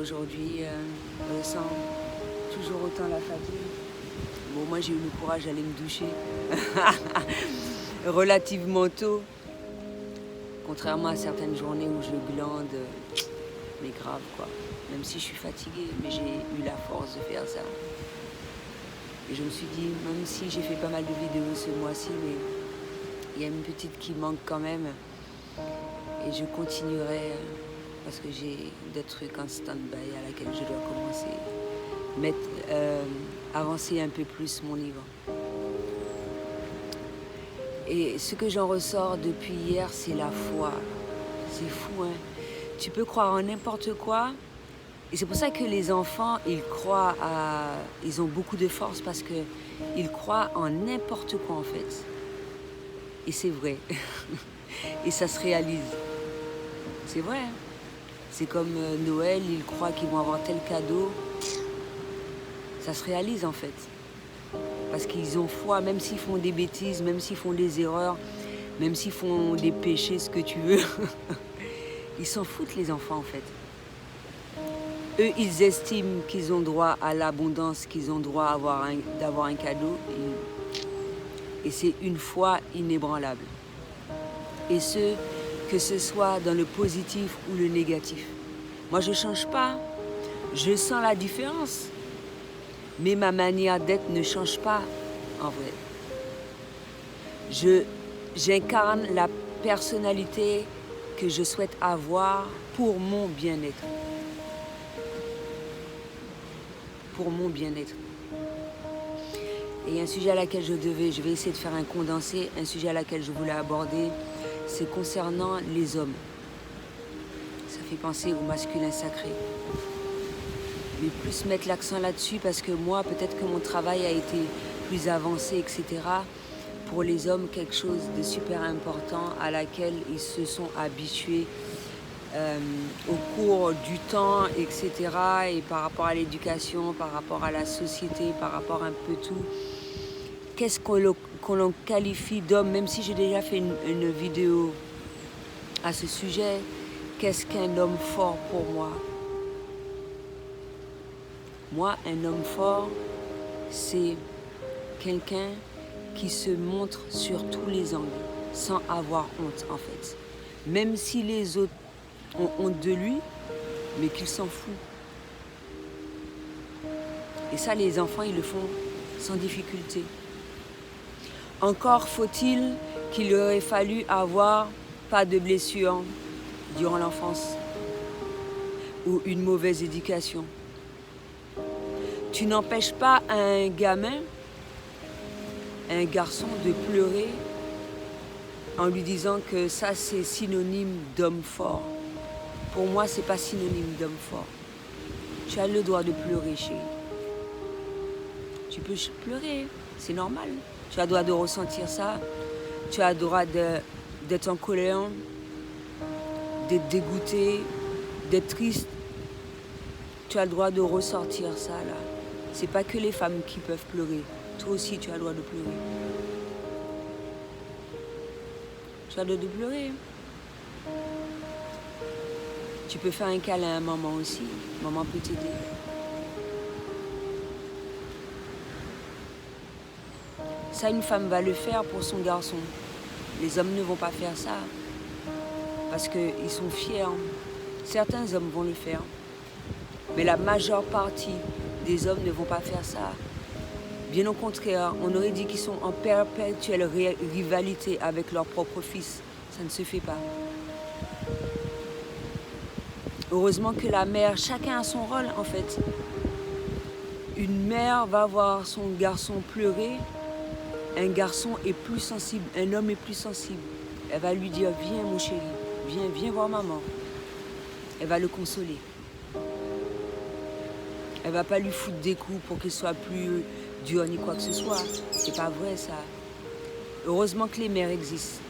aujourd'hui ressent toujours autant la fatigue. Bon, moi j'ai eu le courage d'aller me doucher relativement tôt, contrairement à certaines journées où je glande, mais grave quoi. Même si je suis fatiguée, mais j'ai eu la force de faire ça. Et je me suis dit, même si j'ai fait pas mal de vidéos ce mois-ci, mais il y a une petite qui manque quand même. Et je continuerai parce que j'ai des trucs en stand-by à laquelle je dois commencer. Avancer un peu plus mon livre. Et ce que j'en ressors depuis hier, c'est la foi. C'est fou, hein. Tu peux croire en n'importe quoi. Et c'est pour ça que les enfants, ils ont beaucoup de force parce qu'ils croient en n'importe quoi en fait. Et c'est vrai. Et ça se réalise. C'est vrai. Hein. C'est comme Noël, ils croient qu'ils vont avoir tel cadeau. Ça se réalise en fait. Parce qu'ils ont foi, même s'ils font des bêtises, même s'ils font des erreurs, même s'ils font des péchés, ce que tu veux. Ils s'en foutent les enfants en fait. Eux, ils estiment qu'ils ont droit à l'abondance, qu'ils ont droit d'avoir un cadeau. Et c'est une foi inébranlable. Et que ce soit dans le positif ou le négatif. Moi, je ne change pas. Je sens la différence. Mais ma manière d'être ne change pas, en vrai. J'incarne la personnalité que je souhaite avoir pour mon bien-être. Pour mon bien-être. Et un sujet à laquelle je vais essayer de faire un condensé, un sujet à laquelle je voulais aborder, c'est concernant les hommes. Ça fait penser au masculin sacré. Mais plus mettre l'accent là-dessus parce que moi, peut-être que mon travail a été plus avancé, etc. Pour les hommes, quelque chose de super important à laquelle ils se sont habitués au cours du temps, etc. Et par rapport à l'éducation, par rapport à la société, par rapport à un peu tout. Qu'est-ce qu'on qualifie d'homme, même si j'ai déjà fait une vidéo à ce sujet, qu'est-ce qu'un homme fort pour moi? Moi, un homme fort, c'est quelqu'un qui se montre sur tous les angles, sans avoir honte en fait. Même si les autres ont honte de lui, mais qu'il s'en fout. Et ça, les enfants, ils le font sans difficulté. Encore faut-il qu'il aurait fallu avoir pas de blessure durant l'enfance ou une mauvaise éducation. Tu n'empêches pas un gamin, un garçon de pleurer en lui disant que ça c'est synonyme d'homme fort. Pour moi, c'est pas synonyme d'homme fort. Tu as le droit de pleurer, chérie. Tu peux pleurer, c'est normal. Tu as le droit de ressentir ça. Tu as le droit d'être en colère, d'être dégoûté, d'être triste. Tu as le droit de ressortir ça là. C'est pas que les femmes qui peuvent pleurer. Toi aussi, tu as le droit de pleurer. Tu as le droit de pleurer. Tu peux faire un câlin à maman aussi. Maman peut t'aider. Ça, une femme va le faire pour son garçon. Les hommes ne vont pas faire ça. Parce qu'ils sont fiers. Certains hommes vont le faire. Mais la majeure partie des hommes ne vont pas faire ça. Bien au contraire, on aurait dit qu'ils sont en perpétuelle rivalité avec leur propre fils. Ça ne se fait pas. Heureusement que la mère, chacun a son rôle en fait. Une mère va voir son garçon pleurer. Un garçon est plus sensible, un homme est plus sensible. Elle va lui dire, viens mon chéri, viens voir maman. Elle va le consoler. Elle va pas lui foutre des coups pour qu'il soit plus dur ni quoi que ce soit. C'est pas vrai ça. Heureusement que les mères existent.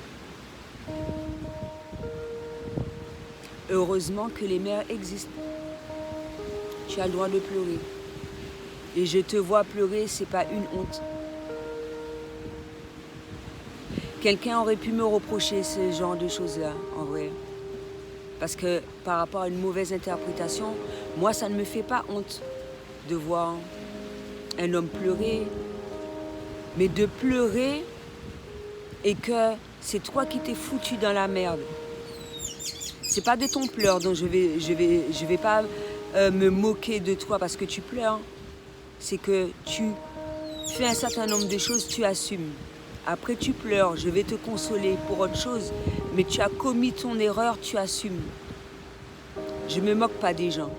Heureusement que les mères existent. Tu as le droit de pleurer. Et je te vois pleurer, c'est pas une honte. Quelqu'un aurait pu me reprocher ce genre de choses-là, en vrai. Parce que par rapport à une mauvaise interprétation, Moi, ça ne me fait pas honte de voir un homme pleurer, mais de pleurer et que c'est toi qui t'es foutu dans la merde. C'est pas de ton pleur dont je vais pas me moquer de toi parce que tu pleures. C'est que tu fais un certain nombre de choses, tu assumes. Après tu pleures, je vais te consoler pour autre chose, mais tu as commis ton erreur, tu assumes. Je me moque pas des gens.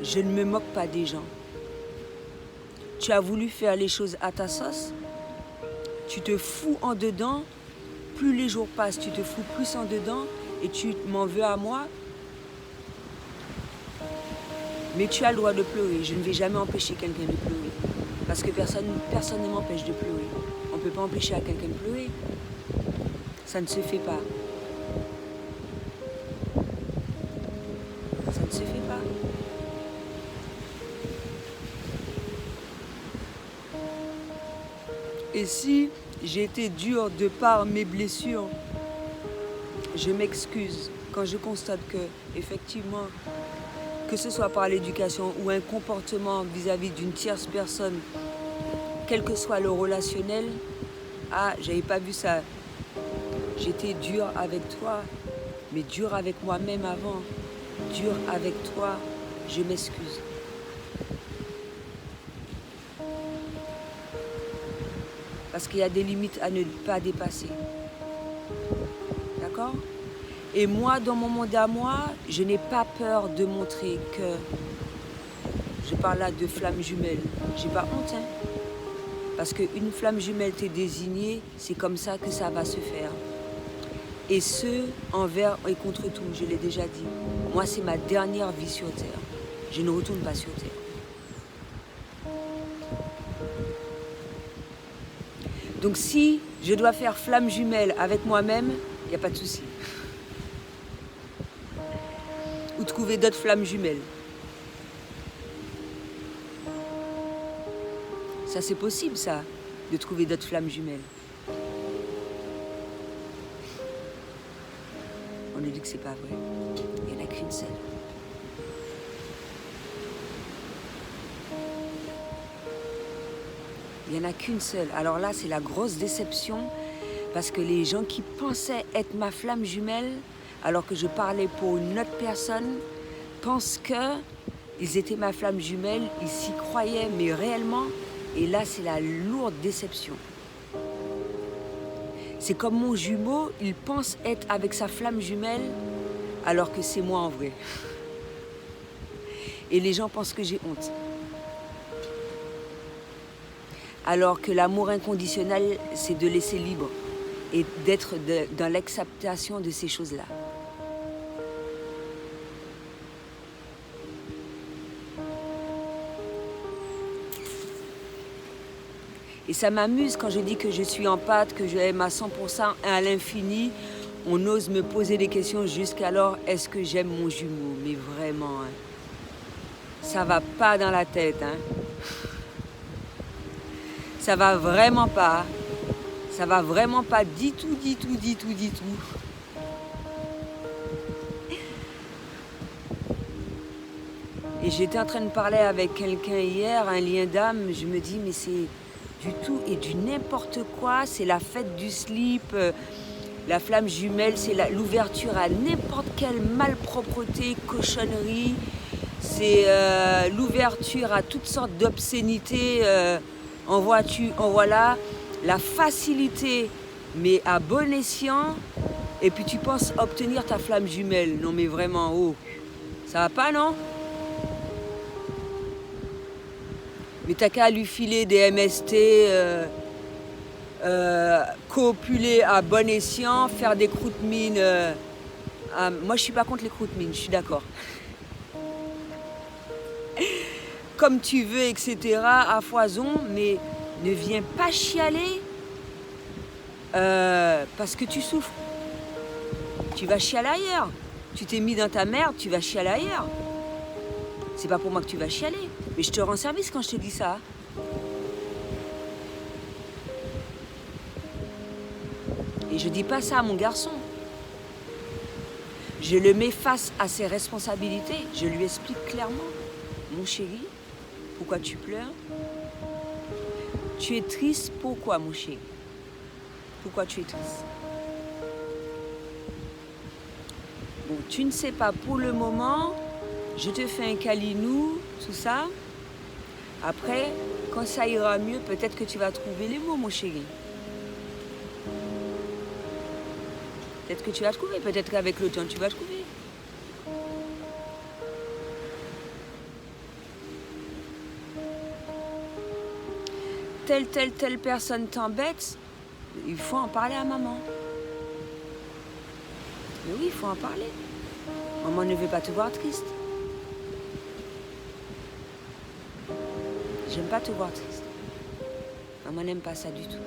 Je ne me moque pas des gens. Tu as voulu faire les choses à ta sauce, tu te fous en dedans, plus les jours passent, tu te fous plus en dedans et tu m'en veux à moi. Mais tu as le droit de pleurer, je ne vais jamais empêcher quelqu'un de pleurer. Parce que personne ne m'empêche de pleurer. On ne peut pas empêcher à quelqu'un de pleurer. Ça ne se fait pas. Ça ne se fait pas. Et si j'ai été dure de par mes blessures, je m'excuse quand je constate que, effectivement, que ce soit par l'éducation ou un comportement vis-à-vis d'une tierce personne, quel que soit le relationnel, ah, j'avais pas vu ça. J'étais dure avec toi, mais dure avec moi-même avant. Dure avec toi, je m'excuse. Parce qu'il y a des limites à ne pas dépasser. D'accord ? Et moi, dans mon monde à moi, je n'ai pas peur de montrer que... Je parle là de flamme jumelle. J'ai pas honte, hein ? Parce qu'une flamme jumelle t'est désignée, c'est comme ça que ça va se faire. Et ce, envers et contre tout, je l'ai déjà dit. Moi, c'est ma dernière vie sur Terre. Je ne retourne pas sur Terre. Donc si je dois faire flamme jumelle avec moi-même, il n'y a pas de souci. Ou trouver d'autres flammes jumelles. Ça, c'est possible, ça, de trouver d'autres flammes jumelles. On nous dit que c'est pas vrai. Il n'y en a qu'une seule. Il n'y en a qu'une seule. Alors là, c'est la grosse déception parce que les gens qui pensaient être ma flamme jumelle, alors que je parlais pour une autre personne, pensent qu'ils étaient ma flamme jumelle, ils s'y croyaient, mais réellement, et là, c'est la lourde déception. C'est comme mon jumeau, il pense être avec sa flamme jumelle, alors que c'est moi en vrai. Et les gens pensent que j'ai honte. Alors que l'amour inconditionnel, c'est de laisser libre et d'être dans l'acceptation de ces choses-là. Et ça m'amuse quand je dis que je suis en pâte, que je aime à 100% à l'infini. On ose me poser des questions jusqu'alors, est-ce que j'aime mon jumeau? Mais vraiment, hein, ça va pas dans la tête, hein. Ça va vraiment pas. Ça va vraiment pas du tout. Et j'étais en train de parler avec quelqu'un hier, un lien d'âme, je me dis mais c'est du tout et du n'importe quoi, c'est la fête du slip, la flamme jumelle, c'est l'ouverture à n'importe quelle malpropreté, cochonnerie, c'est l'ouverture à toutes sortes d'obscénités, en voilà, la facilité, mais à bon escient, et puis tu penses obtenir ta flamme jumelle. Non mais vraiment, oh, ça va pas, non? Mais t'as qu'à lui filer des MST, copuler à bon escient, faire des croûtes-mines. Moi, je suis pas contre les croûtes-mines, je suis d'accord. Comme tu veux, etc., à foison, mais ne viens pas chialer parce que tu souffres. Tu vas chialer ailleurs. Tu t'es mis dans ta merde, tu vas chialer ailleurs. C'est pas pour moi que tu vas chialer, mais je te rends service quand je te dis ça. Et je dis pas ça à mon garçon. Je le mets face à ses responsabilités. Je lui explique clairement. Mon chéri, pourquoi tu pleures? Tu es triste, pourquoi mon chéri? Pourquoi tu es triste? Bon, tu ne sais pas pour le moment, je te fais un câlinou, tout ça. Après, quand ça ira mieux, peut-être que tu vas trouver les mots, mon chéri. Peut-être que tu vas trouver, peut-être qu'avec le temps, tu vas trouver. Telle personne t'embête, il faut en parler à maman. Mais oui, il faut en parler. Maman ne veut pas te voir triste. J'aime pas te voir triste. Maman n'aime pas ça du tout.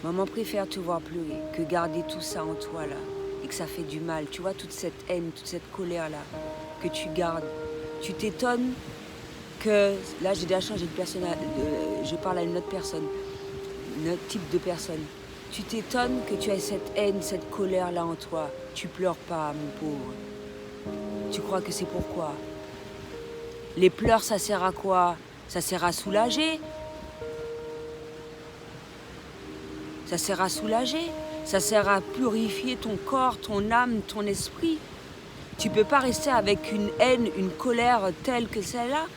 Maman préfère te voir pleurer que garder tout ça en toi là. Et que ça fait du mal. Tu vois, toute cette haine, toute cette colère là que tu gardes. Tu t'étonnes que, là j'ai déjà changé de personne, je parle à une autre personne, un autre type de personne. Tu t'étonnes que tu aies cette haine, cette colère là en toi. Tu pleures pas, mon pauvre. Tu crois que c'est pourquoi? Les pleurs, ça sert à quoi? Ça sert à soulager. Ça sert à soulager. Ça sert à purifier ton corps, ton âme, ton esprit. Tu peux pas rester avec une haine, une colère telle que celle-là.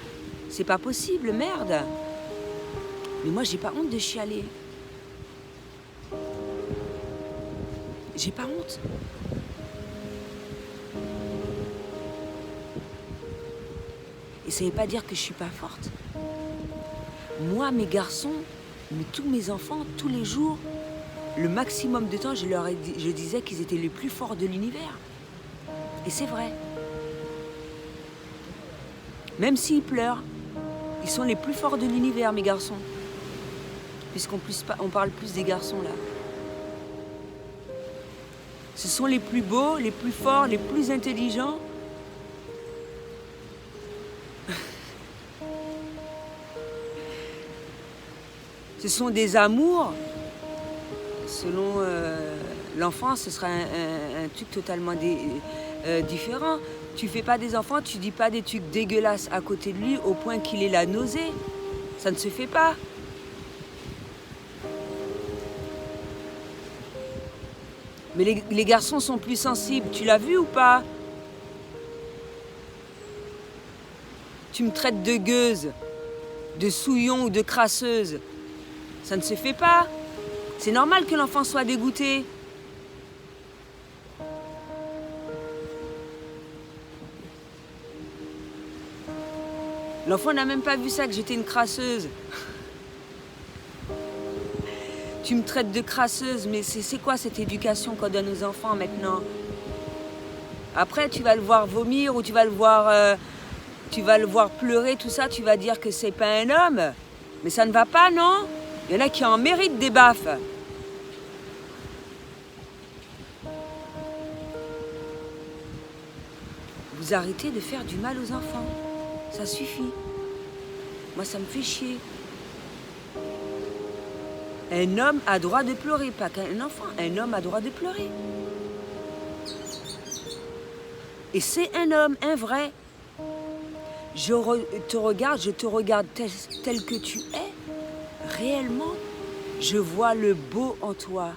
C'est pas possible, merde. Mais moi, j'ai pas honte de chialer. J'ai pas honte. Et ça veut pas dire que je suis pas forte. Moi, mes garçons, mais tous mes enfants, tous les jours, le maximum de temps, je disais qu'ils étaient les plus forts de l'univers. Et c'est vrai. Même s'ils pleurent, ils sont les plus forts de l'univers, mes garçons. On parle plus des garçons, là. Ce sont les plus beaux, les plus forts, les plus intelligents. Ce sont des amours. Selon l'enfant, ce sera un truc totalement différent. Tu fais pas des enfants, tu dis pas des trucs dégueulasses à côté de lui au point qu'il ait la nausée. Ça ne se fait pas. Mais les garçons sont plus sensibles. Tu l'as vu ou pas? Tu me traites de gueuse, de souillon ou de crasseuse. Ça ne se fait pas. C'est normal que l'enfant soit dégoûté. L'enfant n'a même pas vu ça, que j'étais une crasseuse. Tu me traites de crasseuse, mais c'est quoi cette éducation qu'on donne aux enfants maintenant? Après, tu vas le voir vomir ou tu vas le voir pleurer, tout ça, tu vas dire que c'est pas un homme. Mais ça ne va pas, non? Il y en a qui en méritent des baffes. Vous arrêtez de faire du mal aux enfants. Ça suffit. Moi, ça me fait chier. Un homme a droit de pleurer, pas qu'un enfant. Un homme a droit de pleurer. Et c'est un homme, un vrai. Je te regarde tel que tu es. Réellement, je vois le beau en toi,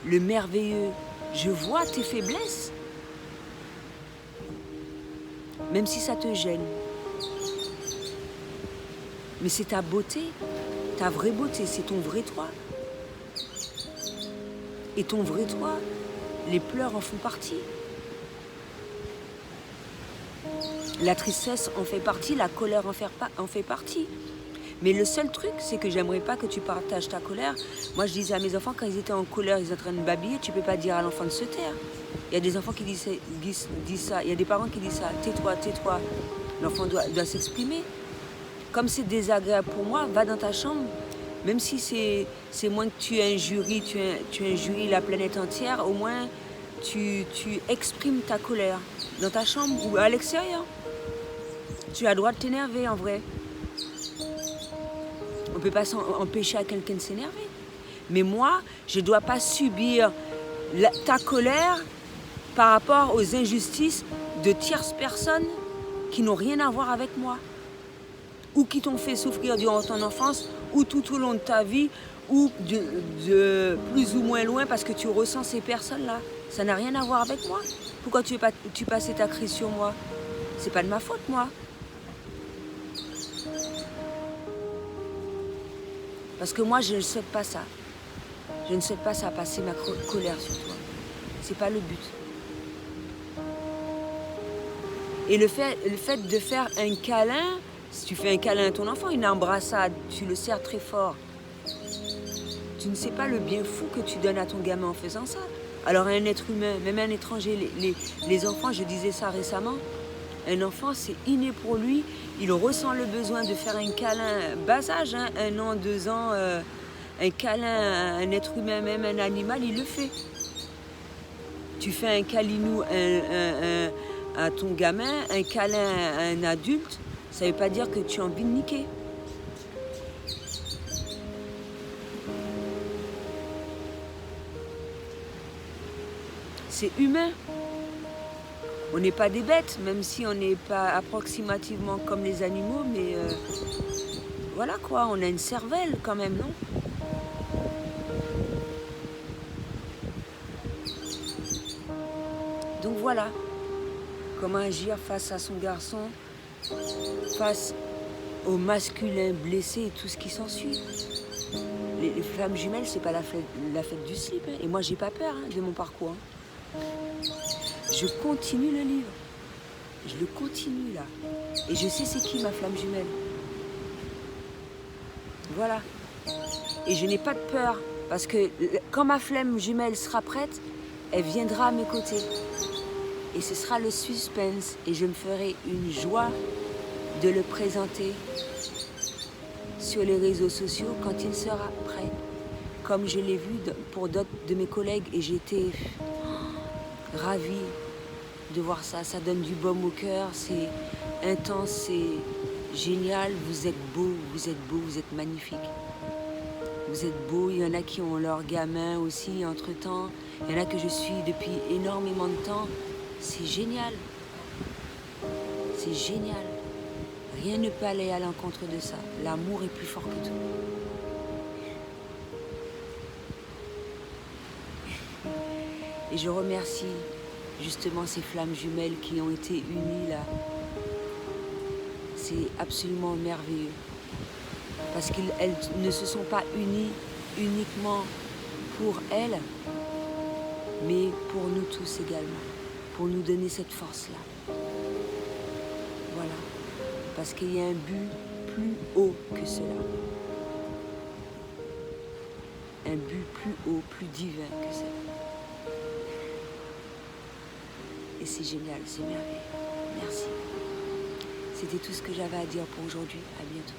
le merveilleux. Je vois tes faiblesses. Même si ça te gêne. Mais c'est ta beauté, ta vraie beauté, c'est ton vrai toi. Et ton vrai toi, les pleurs en font partie. La tristesse en fait partie, la colère en fait partie. Mais le seul truc, c'est que j'aimerais pas que tu partages ta colère. Moi, je disais à mes enfants, quand ils étaient en colère, ils étaient en train de babiller, tu peux pas dire à l'enfant de se taire. Il y a des enfants qui disent ça, il y a des parents qui disent ça, tais-toi, tais-toi. L'enfant doit s'exprimer. Comme c'est désagréable pour moi, va dans ta chambre. Même si c'est moins que tu injuries la planète entière, au moins tu exprimes ta colère dans ta chambre ou à l'extérieur. Tu as le droit de t'énerver en vrai. On ne peut pas empêcher à quelqu'un de s'énerver. Mais moi, je ne dois pas subir ta colère par rapport aux injustices de tierces personnes qui n'ont rien à voir avec moi, ou qui t'ont fait souffrir durant ton enfance, ou tout au long de ta vie, ou de plus ou moins loin parce que tu ressens ces personnes-là. Ça n'a rien à voir avec moi. Pourquoi tu passais ta crise sur moi? C'est pas de ma faute, moi. Parce que moi, je ne souhaite pas ça. Je ne souhaite pas ça, passer ma colère sur toi. C'est pas le but. Et le fait de faire un câlin, si tu fais un câlin à ton enfant, une embrassade, tu le serres très fort. Tu ne sais pas le bien fou que tu donnes à ton gamin en faisant ça. Alors un être humain, même un étranger, les enfants, je disais ça récemment, un enfant c'est inné pour lui, il ressent le besoin de faire un câlin, bas âge, hein, 1 an, 2 ans, un câlin à un être humain, même un animal, il le fait. Tu fais un câlinou à ton gamin, un câlin à un adulte, ça ne veut pas dire que tu as envie de niquer. C'est humain. On n'est pas des bêtes, même si on n'est pas approximativement comme les animaux, mais voilà quoi, on a une cervelle quand même, non? Donc voilà, comment agir face à son garçon, face au masculin blessé et tout ce qui s'ensuit. Les flammes jumelles, c'est pas la fête du slip, hein. Et moi, j'ai pas peur de mon parcours. Hein. Je continue le livre. Je le continue là. Et je sais c'est qui ma flamme jumelle. Voilà. Et je n'ai pas de peur. Parce que quand ma flamme jumelle sera prête, elle viendra à mes côtés. Et ce sera le suspense. Et je me ferai une joie de le présenter sur les réseaux sociaux quand il sera prêt. Comme je l'ai vu pour d'autres de mes collègues. Et j'étais ravie de voir ça. Ça donne du baume au cœur. C'est intense, c'est génial. Vous êtes beaux, vous êtes beaux, vous êtes magnifiques. Vous êtes beaux. Il y en a qui ont leur gamin aussi entre-temps. Il y en a que je suis depuis énormément de temps. C'est génial. C'est génial. Rien ne peut aller à l'encontre de ça. L'amour est plus fort que tout. Et je remercie justement ces flammes jumelles qui ont été unies là. C'est absolument merveilleux. Parce qu'elles ne se sont pas unies uniquement pour elles, mais pour nous tous également. Pour nous donner cette force-là. Voilà. Parce qu'il y a un but plus haut que cela. Un but plus haut, plus divin que cela. Et c'est génial, c'est merveilleux. Merci. C'était tout ce que j'avais à dire pour aujourd'hui. À bientôt.